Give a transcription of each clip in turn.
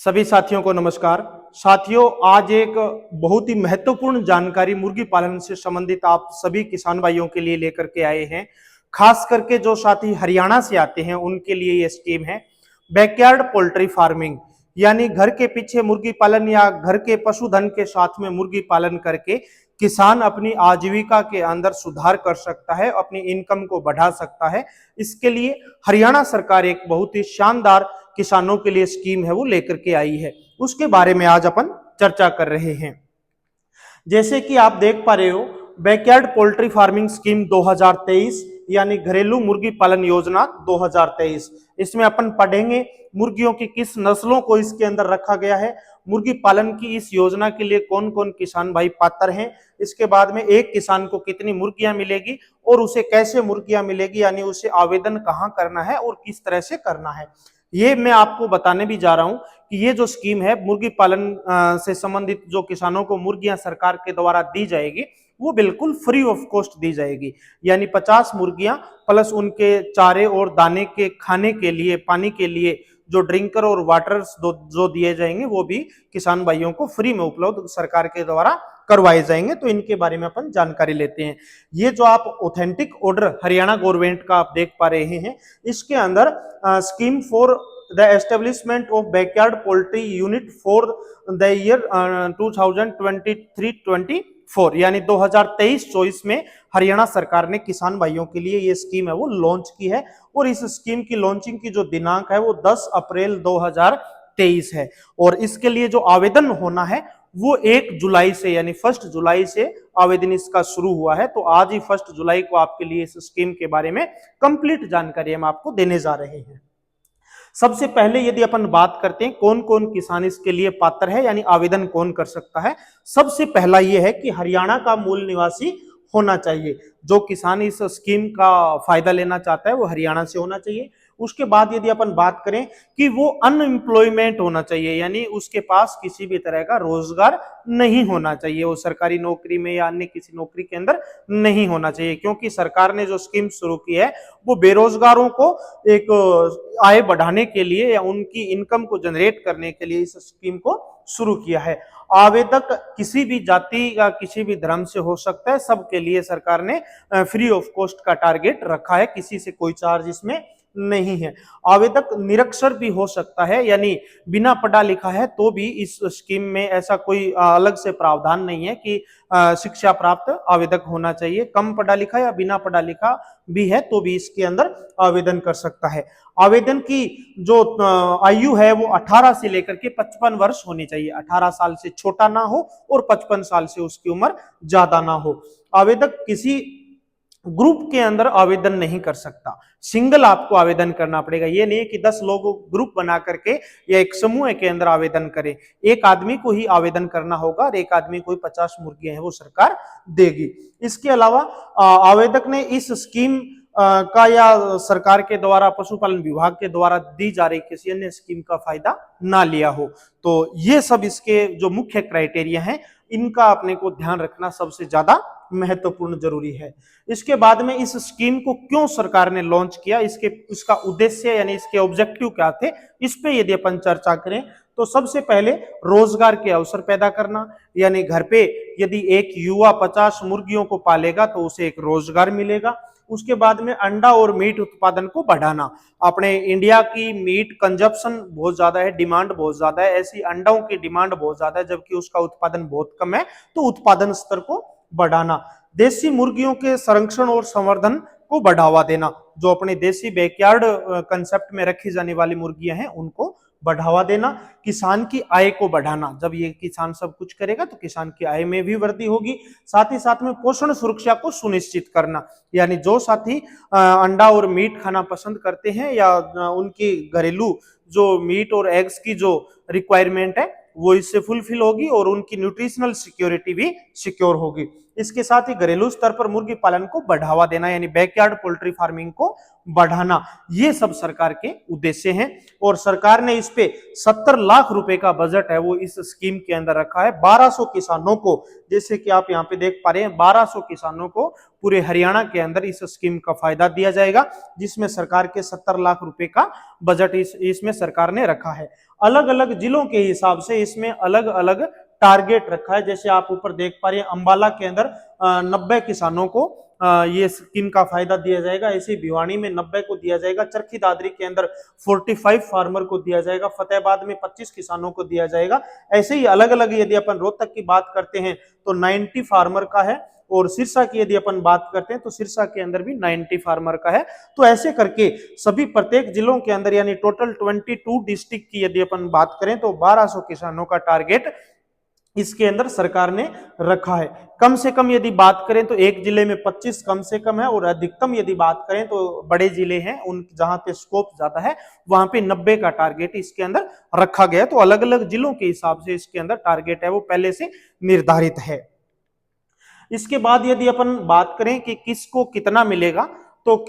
सभी साथियों को नमस्कार। साथियों, आज एक बहुत ही महत्वपूर्ण जानकारी मुर्गी पालन से संबंधित आप सभी किसान भाइयों के लिए लेकर के आए हैं। खास करके जो साथी हरियाणा से आते हैं उनके लिए ये स्कीम है बैकयार्ड पोल्ट्री फार्मिंग, यानी घर के पीछे मुर्गी पालन या घर के पशुधन के साथ में मुर्गी पालन करके किसान अपनी आजीविका के अंदर सुधार कर सकता है, अपनी इनकम को बढ़ा सकता है। इसके लिए हरियाणा सरकार एक बहुत ही शानदार किसानों के लिए स्कीम है वो लेकर के आई है। उसके बारे में आज अपन चर्चा कर रहे हैं। जैसे कि आप देख पा रहे हो, बैकयार्ड पोल्ट्री फार्मिंग स्कीम 2023 यानी घरेलू मुर्गी पालन योजना 2023। इसमें अपन पढ़ेंगे मुर्गियों की किस नस्लों को इसके अंदर रखा गया है, मुर्गी पालन की इस योजना के लिए कौन कौन किसान भाई पात्र हैं, इसके बाद में एक किसान को कितनी मुर्गियां मिलेगी और उसे कैसे मुर्गियां मिलेगी, यानी उसे आवेदन कहां करना है और किस तरह से करना है। ये मैं आपको बताने भी जा रहा हूं कि ये जो स्कीम है मुर्गी पालन से संबंधित जो किसानों को मुर्गियां सरकार के द्वारा दी जाएगी वो बिल्कुल फ्री ऑफ कॉस्ट दी जाएगी, यानी 50 मुर्गियां प्लस उनके चारे और दाने के खाने के लिए, पानी के लिए जो ड्रिंकर और वाटर्स जो दिए जाएंगे वो भी किसान भाइयों को फ्री में उपलब्ध सरकार के द्वारा करवाए जाएंगे। तो इनके बारे में अपन जानकारी लेते हैं। ये जो आप ऑथेंटिक ऑर्डर हरियाणा गवर्नमेंट का आप देख पा रहे हैं, इसके अंदर scheme for the establishment of backyard poultry unit for the year 2023-24 यानी 2023-24 में हरियाणा सरकार ने किसान भाइयों के लिए ये स्कीम है वो लॉन्च की है। और इस स्कीम की लॉन्चिंग की जो दिनांक है वो 10 अप्रैल 2023 है। और इसके लिए जो आवेदन होना है वो 1 जुलाई से यानी 1 जुलाई से आवेदन इसका शुरू हुआ है। तो आज ही 1 जुलाई को आपके लिए इस स्कीम के बारे में कंप्लीट जानकारी हम आपको देने जा रहे हैं। सबसे पहले यदि अपन बात करते हैं कौन कौन किसान इसके लिए पात्र है, यानी आवेदन कौन कर सकता है, सबसे पहला यह है कि हरियाणा का मूल निवासी होना चाहिए। जो किसान इस स्कीम का फायदा लेना चाहता है वो हरियाणा से होना चाहिए। उसके बाद यदि अपन बात करें कि वो अनएम्प्लॉयमेंट होना चाहिए, यानी उसके पास किसी भी तरह का रोजगार नहीं होना चाहिए, वो सरकारी नौकरी में या अन्य किसी नौकरी के अंदर नहीं होना चाहिए। क्योंकि सरकार ने जो स्कीम शुरू की है वो बेरोजगारों को एक आय बढ़ाने के लिए या उनकी इनकम को जनरेट करने के लिए इस स्कीम को शुरू किया है। आवेदक किसी भी जाति या किसी भी धर्म से हो सकता है, सबके लिए सरकार ने फ्री ऑफ कॉस्ट का टारगेट रखा है, किसी से कोई चार्ज इसमें नहीं है। आवेदक निरक्षर भी हो सकता है, यानी बिना पढ़ा लिखा है तो भी इस स्कीम में ऐसा कोई अलग से प्रावधान नहीं है कि शिक्षा प्राप्त आवेदक होना चाहिए। कम पढ़ा लिखा या बिना पढ़ा लिखा भी है तो भी इसके अंदर आवेदन कर सकता है। आवेदन की जो आयु है वो 18 से लेकर के 55 वर्ष होनी चाहिए। 18 साल से छोटा ना हो और 55 साल से उसकी उम्र ज्यादा ना हो। आवेदक किसी ग्रुप के अंदर आवेदन नहीं कर सकता, सिंगल आपको आवेदन करना पड़ेगा। ये नहीं है कि 10 लोग ग्रुप बना करके या एक समूह के अंदर आवेदन करें। एक आदमी को ही आवेदन करना होगा और एक आदमी को ही 50 मुर्गियां हैं वो सरकार देगी। इसके अलावा आवेदक ने इस स्कीम का या सरकार के द्वारा पशुपालन विभाग के द्वारा दी जा रही किसी अन्य स्कीम का फायदा ना लिया हो। तो ये सब इसके जो मुख्य क्राइटेरिया हैं इनका अपने को ध्यान रखना सबसे ज्यादा महत्वपूर्ण जरूरी है। इसके बाद में इस स्कीम को क्यों सरकार ने लॉन्च किया, इसका उद्देश्य यानी इसके ऑब्जेक्टिव क्या थे, इस पे यदि अपन चर्चा करें तो सबसे पहले रोजगार के अवसर पैदा करना, यानी घर पे यदि एक युवा 50 मुर्गियों को पालेगा तो उसे एक रोजगार मिलेगा। उसके बाद में अंडा और मीट उत्पादन को बढ़ाना। अपने इंडिया की मीट कंजप्शन बहुत ज्यादा है, डिमांड बहुत ज्यादा है, ऐसी अंडों की डिमांड बहुत ज्यादा है जबकि उसका उत्पादन बहुत कम है, तो उत्पादन स्तर को बढ़ाना। देसी मुर्गियों के संरक्षण और संवर्धन को बढ़ावा देना, जो अपने देसी बैकयार्ड कंसेप्ट में रखी जाने वाली मुर्गियां हैं उनको बढ़ावा देना। किसान की आय को बढ़ाना, जब ये किसान सब कुछ करेगा तो किसान की आय में भी वृद्धि होगी। साथ ही साथ में पोषण सुरक्षा को सुनिश्चित करना, यानी जो साथी अंडा और मीट खाना पसंद करते हैं या उनकी घरेलू जो मीट और एग्स की जो रिक्वायरमेंट है वो इससे फुलफिल होगी और उनकी न्यूट्रिशनल सिक्योरिटी भी सिक्योर होगी। इसके साथ ही घरेलू स्तर पर मुर्गी पालन को बढ़ावा देना, यानी बैकयार्ड पोल्ट्री फार्मिंग को बढ़ाना, ये सब सरकार के उद्देश्य हैं। और सरकार ने इस पे 70 लाख रुपए का बजट है वो इस स्कीम के अंदर रखा है। 1200 किसानों को, जैसे कि आप यहाँ पे देख पा रहे हैं, 1200 किसानों को पूरे हरियाणा के अंदर इस स्कीम का फायदा दिया जाएगा, जिसमें सरकार के 70 लाख रुपए का बजट इसमें सरकार ने रखा है। अलग अलग जिलों के हिसाब से इसमें अलग अलग टारगेट रखा है। जैसे आप ऊपर देख पा रहे हैं, अंबाला के अंदर 90 किसानों को ये स्कीम का फायदा दिया जाएगा। ऐसे भिवानी में 90 को दिया जाएगा, चरखी दादरी के अंदर 45 फार्मर को दिया जाएगा, फतेहाबाद में 25 किसानों को दिया जाएगा। ऐसे ही अलग अलग यदि अपन रोहतक की बात करते हैं तो 90 फार्मर का है, और सिरसा की यदि अपन बात करते हैं तो सिरसा के अंदर भी 90 फार्मर का है। तो ऐसे करके सभी प्रत्येक जिलों के अंदर यानी टोटल 22 डिस्ट्रिक्ट की यदि अपन बात करें तो 1200 किसानों का टारगेट इसके अंदर सरकार ने रखा है। कम से कम यदि बात करें तो एक जिले में 25 कम से कम है, और अधिकतम यदि बात करें तो बड़े जिले हैं उन जहां पे स्कोप ज्यादा है वहां पे 90 का टारगेट इसके अंदर रखा गया है। तो अलग अलग जिलों के हिसाब से इसके अंदर टारगेट है वो पहले से निर्धारित है। इसके बाद यदि अपन बात करें कि किसको कितना मिलेगा, तो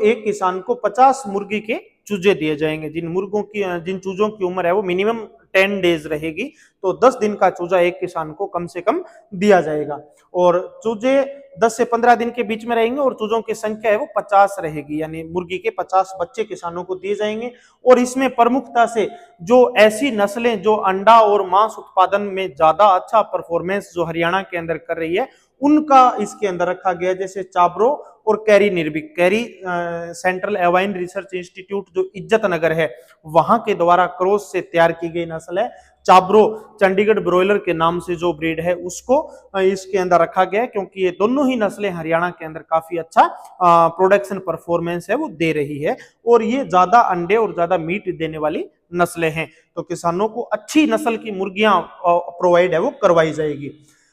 एक किसान को 50 मुर्गी के चूजे दिए जाएंगे। जिन चूजों की उम्र है वो मिनिमम 10 डेज रहेगी, तो 10 दिन का चूजा एक किसान को कम से कम दिया जाएगा। और चूजे 10 से 15 दिन के बीच में रहेंगे, और चूजों की संख्या है वो 50 रहेगी, यानी मुर्गी के 50 बच्चे किसानों को दिए जाएंगे। और इसमें प्रमुखता से जो ऐसी नस्लें जो अंडा और मांस उत्पादन में ज्यादा अच्छा परफॉर्मेंस जो हरियाणा के अंदर कर रही है उनका इसके अंदर रखा गया, जैसे चाबरो और कैरी निर्भिक। CARI central avian research institute जो इज्जत नगर है वहां के द्वारा क्रॉस से तैयार की गई नस्ल है। चाबरो चंडीगढ़ ब्रॉयलर के नाम से जो ब्रीड है उसको इसके अंदर रखा गया है, क्योंकि ये दोनों ही नस्लें हरियाणा के अंदर काफी अच्छा प्रोडक्शन परफॉर्मेंस है वो दे रही है, और ये ज्यादा अंडे और ज्यादा मीट देने वाली नस्लें हैं। तो किसानों को अच्छी नस्ल की मुर्गियां प्रोवाइड है वो करवाई जाएगी।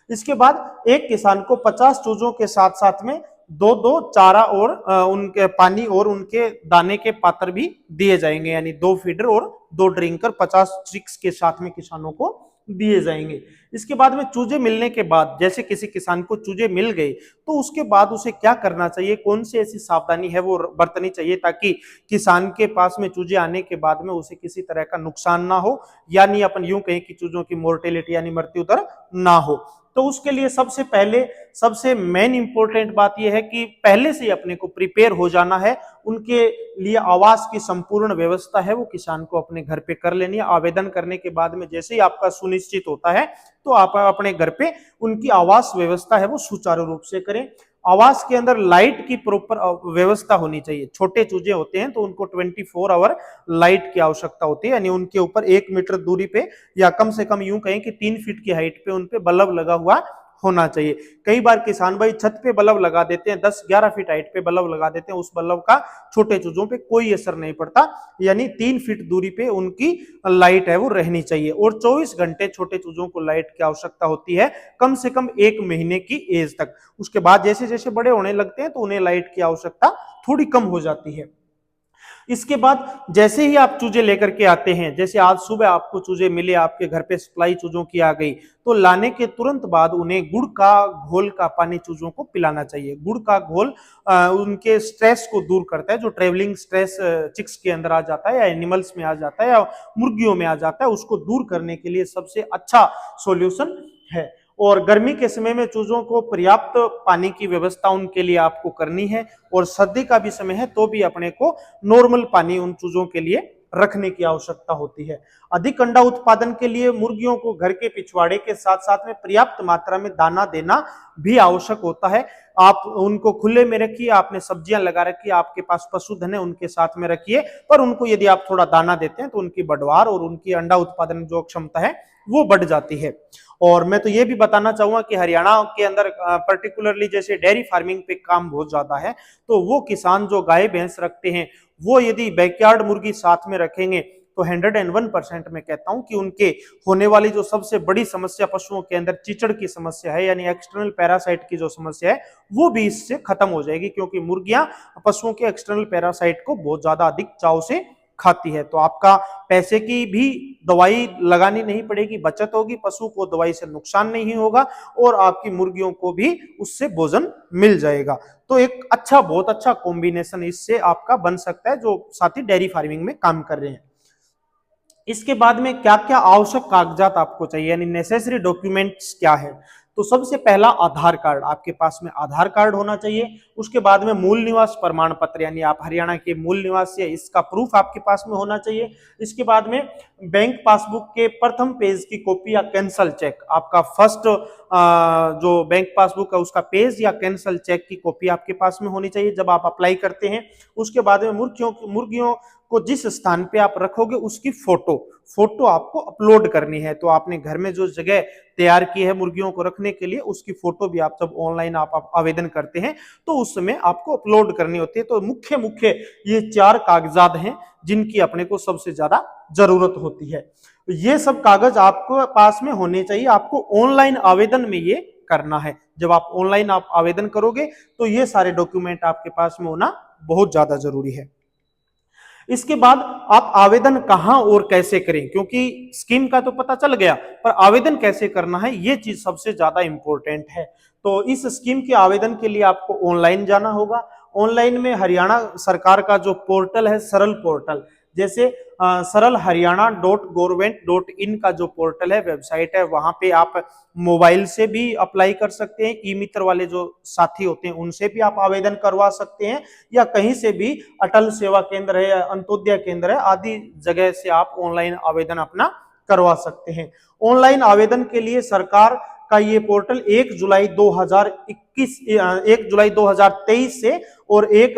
इसके बाद एक किसान को 50 चूजों के साथ साथ में दो चारा और उनके पानी और उनके दाने के पात्र भी दिए जाएंगे, यानी 2 फीडर और 2 ड्रिंकर 50 चिक्स के साथ में किसानों को दिए जाएंगे। इसके बाद में चूजे मिलने के बाद, जैसे किसी किसान को चूजे मिल गए तो उसके बाद उसे क्या करना चाहिए, कौन सी ऐसी सावधानी है वो बरतनी चाहिए ताकि किसान के पास में चूजे आने के बाद में उसे किसी तरह का नुकसान ना हो, यानी अपन यूं कहें कि चूजों की मोर्टेलिटी यानी मृत्यु दर ना हो। तो उसके लिए सबसे मेन इंपॉर्टेंट बात यह है कि पहले से अपने को प्रिपेयर हो जाना है। उनके लिए आवास की संपूर्ण व्यवस्था है वो किसान को अपने घर पे कर लेनी है। आवेदन करने के बाद में जैसे ही आपका सुनिश्चित होता है तो आप अपने घर पे उनकी आवास व्यवस्था है वो सुचारू रूप से करें। आवास के अंदर लाइट की प्रॉपर व्यवस्था होनी चाहिए। छोटे चूजे होते हैं तो उनको 24 आवर लाइट की आवश्यकता होती है, यानी उनके ऊपर 1 मीटर दूरी पे या कम से कम यूं कहें कि 3 फीट की हाइट पे उनपे बल्ब लगा हुआ होना चाहिए। कई बार किसान भाई छत पे बल्ब लगा देते हैं, 10-11 फीट हाइट पे बल्ब लगा देते हैं, उस बल्ब का छोटे चूजों पे कोई असर नहीं पड़ता, यानी 3 फीट दूरी पे उनकी लाइट है वो रहनी चाहिए। और 24 घंटे छोटे चूजों को लाइट की आवश्यकता होती है, कम से कम 1 महीने की एज तक। उसके बाद जैसे जैसे बड़े होने लगते हैं तो उन्हें लाइट की आवश्यकता थोड़ी कम हो जाती है। इसके बाद जैसे ही आप चूजे लेकर के आते हैं, जैसे आज सुबह आपको चूजे मिले, आपके घर पे सप्लाई चूजों की आ गई, तो लाने के तुरंत बाद उन्हें गुड़ का घोल का पानी चूजों को पिलाना चाहिए। गुड़ का घोल उनके स्ट्रेस को दूर करता है, जो ट्रेवलिंग स्ट्रेस चिक्स के अंदर आ जाता है या एनिमल्स में आ जाता है या मुर्गियों में आ जाता है, उसको दूर करने के लिए सबसे अच्छा सॉल्यूशन है। और गर्मी के समय में चूजों को पर्याप्त पानी की व्यवस्था उनके लिए आपको करनी है, और सर्दी का भी समय है तो भी अपने को नॉर्मल पानी उन चूजों के लिए रखने की आवश्यकता होती है। अधिक अंडा उत्पादन के लिए मुर्गियों को घर के पिछवाड़े के साथ साथ में पर्याप्त मात्रा में दाना देना भी आवश्यक होता है। आप उनको खुले में रखिए, आपने सब्जियां लगा रखी है, आपके पास पशुधन है उनके साथ में रखिए, पर उनको यदि आप थोड़ा दाना देते हैं तो उनकी बढ़वार और उनकी अंडा उत्पादन जो क्षमता है वो बढ़ जाती है। और मैं तो ये भी बताना चाहूंगा कि हरियाणा के अंदर पर्टिकुलरली जैसे डेयरी फार्मिंग पे काम बहुत ज्यादा है, तो वो किसान जो गाय भैंस रखते हैं वो यदि बैकयार्ड मुर्गी साथ में रखेंगे तो 101% मैं कहता हूं कि उनके होने वाली जो सबसे बड़ी समस्या पशुओं के अंदर चीचड़ की समस्या है, यानी एक्सटर्नल पैरासाइट की जो समस्या है वो भी इससे खत्म हो जाएगी, क्योंकि मुर्गियां पशुओं के एक्सटर्नल पैरासाइट को बहुत ज्यादा अधिक चाव से खाती है। तो आपका पैसे की भी दवाई लगानी नहीं पड़ेगी, बचत होगी, पशु को दवाई से नुकसान नहीं होगा और आपकी मुर्गियों को भी उससे भोजन मिल जाएगा। तो एक अच्छा, बहुत अच्छा कॉम्बिनेशन इससे आपका बन सकता है जो साथी डेयरी फार्मिंग में काम कर रहे हैं। इसके बाद में क्या क्या आवश्यक कागजात आपको चाहिए, यानी नेसेसरी डॉक्यूमेंट्स क्या है। तो सबसे पहला आधार कार्ड, आपके पास में आधार कार्ड होना चाहिए। उसके बाद में मूल निवास प्रमाण पत्र, यानी आप हरियाणा के मूल निवासी है, इसका प्रूफ आपके पास में होना चाहिए। इसके बाद में बैंक पासबुक के प्रथम पेज की कॉपी या कैंसल चेक, आपका फर्स्ट जो बैंक पासबुक है उसका पेज या कैंसल चेक की कॉपी आपके पास में होनी चाहिए जब आप अप्लाई करते हैं। उसके बाद में मुर्गियों को जिस स्थान पे आप रखोगे उसकी फोटो आपको अपलोड करनी है। तो आपने घर में जो जगह तैयार की है मुर्गियों को रखने के लिए, उसकी फोटो भी आप जब ऑनलाइन आप आवेदन करते हैं तो उस समय आपको अपलोड करनी होती है। तो मुख्य ये 4 कागजात हैं जिनकी अपने को सबसे ज्यादा जरूरत होती है। ये सब कागज आपको पास में होने चाहिए। आपको ऑनलाइन आवेदन में ये करना है। जब आप ऑनलाइन आप आवेदन करोगे तो ये सारे डॉक्यूमेंट आपके पास में होना बहुत ज्यादा जरूरी है। इसके बाद आप आवेदन कहां और कैसे करें, क्योंकि स्कीम का तो पता चल गया, पर आवेदन कैसे करना है ये चीज सबसे ज्यादा इंपॉर्टेंट है। तो इस स्कीम के आवेदन के लिए आपको ऑनलाइन जाना होगा। ऑनलाइन में हरियाणा सरकार का जो पोर्टल है, सरल पोर्टल, जैसे सरल हरियाणा.gov.in का जो पोर्टल है, वेबसाइट है, वहां पे आप मोबाइल से भी अप्लाई कर सकते हैं। ई मित्र वाले जो साथी होते हैं उनसे भी आप आवेदन करवा सकते हैं, या कहीं से भी अटल सेवा केंद्र है या अंत्योदय केंद्र है आदि जगह से आप ऑनलाइन आवेदन अपना करवा सकते हैं। ऑनलाइन आवेदन के लिए सरकार का ये पोर्टल 1 जुलाई 2023 से और 1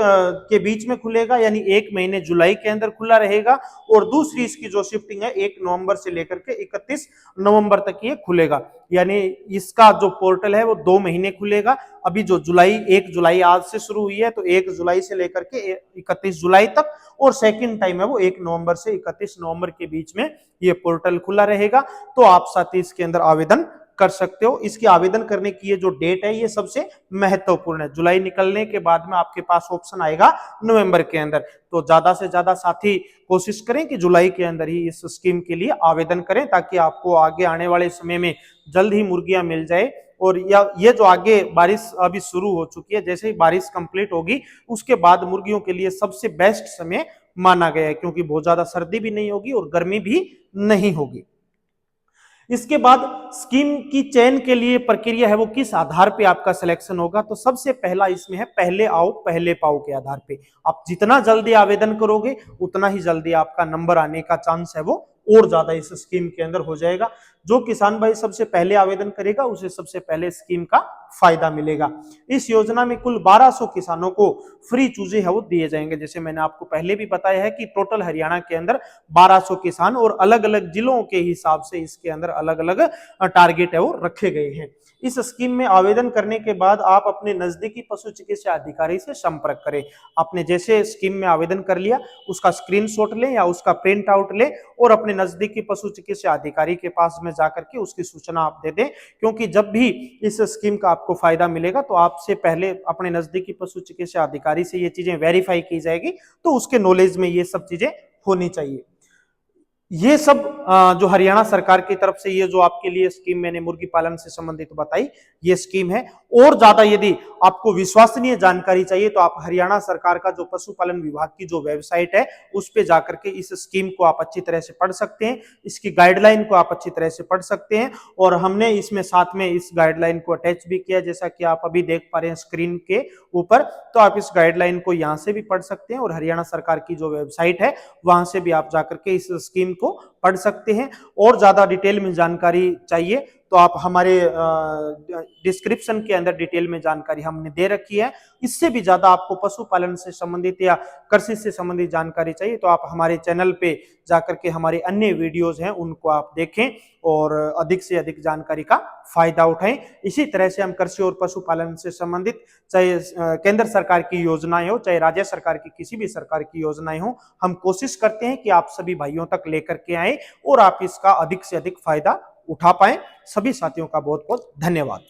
के बीच में खुलेगा, यानी 1 महीने जुलाई के अंदर खुला रहेगा। और दूसरी इसकी जो शिफ्टिंग है 1 नवंबर से लेकर के 31 नवंबर तक ये खुलेगा, यानी इसका जो पोर्टल है वो 2 महीने खुलेगा। अभी जो 1 जुलाई आज से शुरू हुई है, तो 1 जुलाई से लेकर के 31 जुलाई तक, और सेकंड टाइम है वो 1 नवंबर से 31 नवंबर के बीच में ये पोर्टल खुला रहेगा। तो आप साथ ही इसके अंदर आवेदन कर सकते हो। इसके आवेदन करने की ये जो डेट है ये सबसे महत्वपूर्ण है। जुलाई निकलने के बाद में आपके पास ऑप्शन आएगा नवंबर के अंदर। तो ज्यादा से ज्यादा साथी कोशिश करें कि जुलाई के अंदर ही इस स्कीम के लिए आवेदन करें, ताकि आपको आगे आने वाले समय में जल्द ही मुर्गियां मिल जाए। और ये जो आगे बारिश अभी शुरू हो चुकी है, जैसे ही बारिश कंप्लीट होगी उसके बाद मुर्गियों के लिए सबसे बेस्ट समय माना गया है, क्योंकि बहुत ज्यादा सर्दी भी नहीं होगी और गर्मी भी नहीं होगी। इसके बाद स्कीम की चयन के लिए प्रक्रिया है वो किस आधार पे आपका सिलेक्शन होगा, तो सबसे पहला इसमें है पहले आओ पहले पाओ के आधार पे। आप जितना जल्दी आवेदन करोगे उतना ही जल्दी आपका नंबर आने का चांस है वो और ज्यादा इस स्कीम के अंदर हो जाएगा। जो किसान भाई सबसे पहले आवेदन करेगा उसे सबसे पहले स्कीम का फायदा मिलेगा। इस योजना में कुल 1200 किसानों को फ्री चूजे है वो दिए जाएंगे। जैसे मैंने आपको पहले भी बताया है कि टोटल हरियाणा के अंदर 1200 किसान और अलग अलग जिलों के हिसाब से इसके अंदर अलग अलग टारगेट है वो रखे गए हैं। इस स्कीम में आवेदन करने के बाद आप अपने नजदीकी पशु चिकित्सा अधिकारी से संपर्क करें। आपने जैसे स्कीम में आवेदन कर लिया उसका स्क्रीनशॉट लें या उसका प्रिंट आउट लें और अपने नजदीकी पशु चिकित्सा अधिकारी के पास में जाकर के उसकी सूचना आप दे दें, क्योंकि जब भी इस स्कीम का आपको फायदा मिलेगा तो आपसे पहले अपने नजदीकी पशु चिकित्सा अधिकारी से ये चीजें वेरीफाई की जाएगी, तो उसके नॉलेज में ये सब चीजें होनी चाहिए। ये सब जो हरियाणा सरकार की तरफ से ये जो आपके लिए स्कीम मैंने मुर्गी पालन से संबंधित बताई ये स्कीम है। और ज्यादा यदि आपको विश्वसनीय जानकारी चाहिए तो आप हरियाणा सरकार का जो पशुपालन विभाग की जो वेबसाइट है उस पे जाकर के इस स्कीम को आप अच्छी तरह से पढ़ सकते हैं, इसकी गाइडलाइन को आप अच्छी तरह से पढ़ सकते हैं। और हमने इसमें साथ में इस गाइडलाइन को अटैच भी किया, जैसा कि आप अभी देख पा रहे हैं स्क्रीन के ऊपर। तो आप इस गाइडलाइन को यहाँ से भी पढ़ सकते हैं और हरियाणा सरकार की जो वेबसाइट है वहां से भी आप जाकर के इस स्कीम को पढ़ सकते हैं। और ज्यादा डिटेल में जानकारी चाहिए तो आप हमारे डिस्क्रिप्शन के अंदर डिटेल में जानकारी हमने दे रखी है। इससे भी ज्यादा आपको पशुपालन से संबंधित या कृषि से संबंधित जानकारी चाहिए तो आप हमारे चैनल पे जाकर के हमारे अन्य वीडियोस हैं उनको आप देखें और अधिक से अधिक जानकारी का फायदा उठाएं। इसी तरह से हम कृषि और पशुपालन से संबंधित चाहे केंद्र सरकार की योजनाएं हो चाहे राज्य सरकार की किसी भी सरकार की योजनाएं हो, हम कोशिश करते हैं कि आप सभी भाइयों तक लेकर के आए और आप इसका अधिक से अधिक फायदा उठा पाएं। सभी साथियों का बहुत बहुत धन्यवाद।